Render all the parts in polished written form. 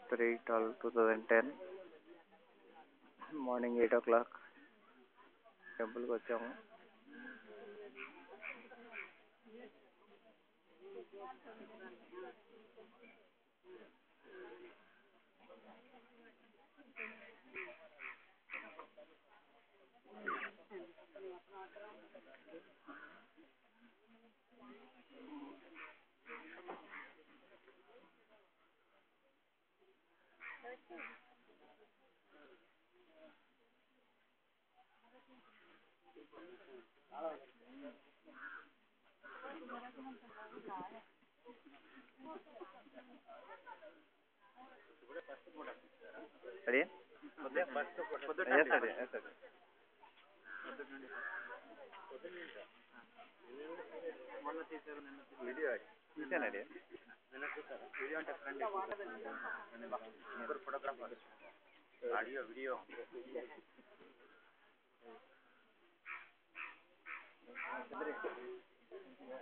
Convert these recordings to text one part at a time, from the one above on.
Three 2010 morning 8 o'clock టెంపుల్కి వచ్చాము. Ready? Video తీసానండి. Video అంటే ముగ్గురు ఫోటోగ్రాఫర్, ఆడియో వీడియో.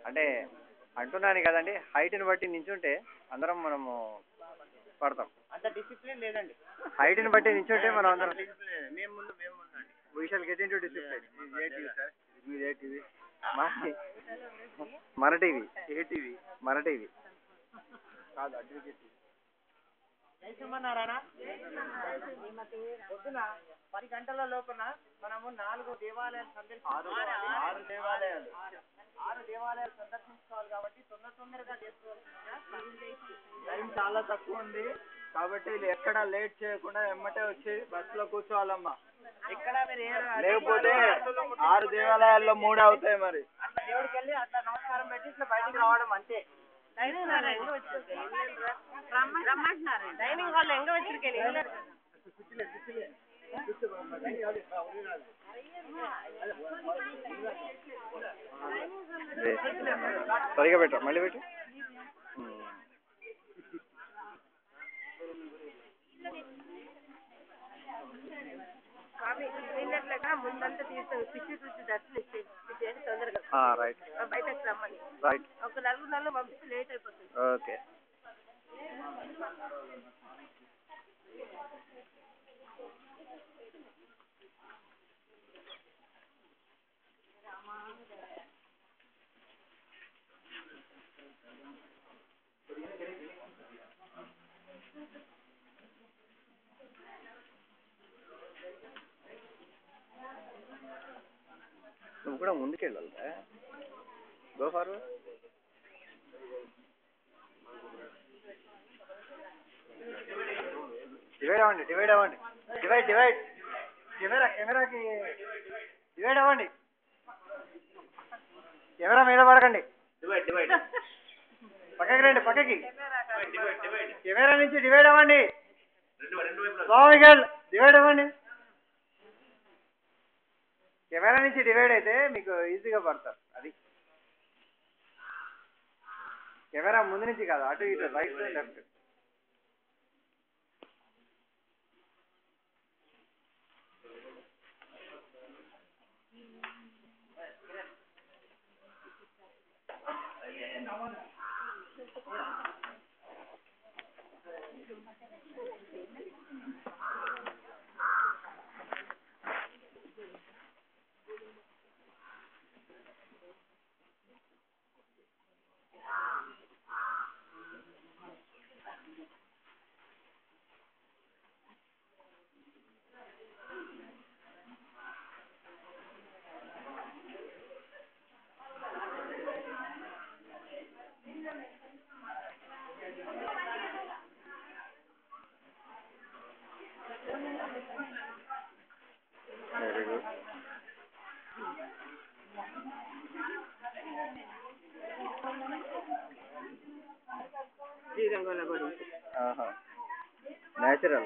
అంటే అంటున్నాను కదండి, హైట్ని బట్టి నించుంటే అందరం మనము పడతాం. అంత డిసిప్లిన్ లేదండి. హైట్ని బట్టి నించుంటే మనం అందరం మేము we shall get into discipline. మీది ఏ టీవీ? మన టీవీ. ఏ టీవీ? మన టీవీ కాదు, అడ్వకేట్ టీవీ. పొద్దున 10 గంటల లోపల మనము 4 దేవాలయాలు ఆరు దేవాలయాలు సందర్శించుకోవాలి కాబట్టి తొందరగా చేసుకోవాలి. టైం చాలా తక్కువ ఉంది కాబట్టి ఎక్కడ లేట్ చేయకుండా ఎమ్మటే వచ్చి బస్సులో కూర్చోవాలమ్మా. లేకపోతే 6 దేవాలయాల్లో 3 అవుతాయి. మరి దేవుడికి వెళ్ళి అట్లా నమస్కారం పెట్టి ఇట్లా బయటికి రావడం అంతే. Dining hall Enga dining hall Enga వచ్చిరికెళ్ళి సరిగా పెట్ట మళ్ళీ పెట్టు. ముందంతా తీసుకొని పిచ్చి చూసి దర్శనం ఇచ్చేది తొందరగా. రైట్, బయటకు రమ్మని. రైట్, ఒక నలుగురు పంపిస్తే లేట్ అయిపోతుంది. ఓకే. నువ్వు కూడా ముందుకెళ్ళాలి. Go forward. డివైడ్ అవ్వండి. కెమెరాకి డివైడ్ అవ్వండి. కెమెరా మీద పడకండి. పక్కకి రండి, పక్కకి. కెమెరా నుంచి డివైడ్ అవ్వండి. డివైడ్ అవ్వండి. కెమెరా నుంచి డివైడ్ అయితే మీకు ఈజీగా పడతారు. అది కెమెరా ముందు నుంచి కాదు, అటు ఇటు, రైట్ లెఫ్ట్.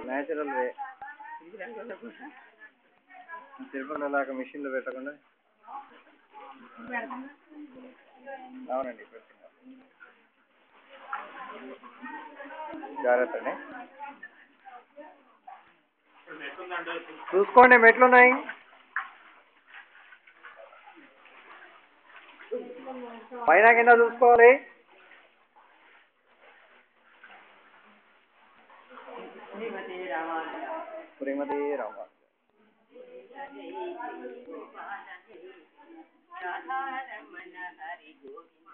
Natural way. తిరుపతిలాగా మిషన్లు పెట్టకుండా. అవునండి, పెడుతున్నారు. జాగ్రత్త అండి. చూసుకోండి మెట్లున్నాయి. పైన కింద చూసుకోవాలి. శ్రీమతి రామ రాధారమణ హరి గోవింద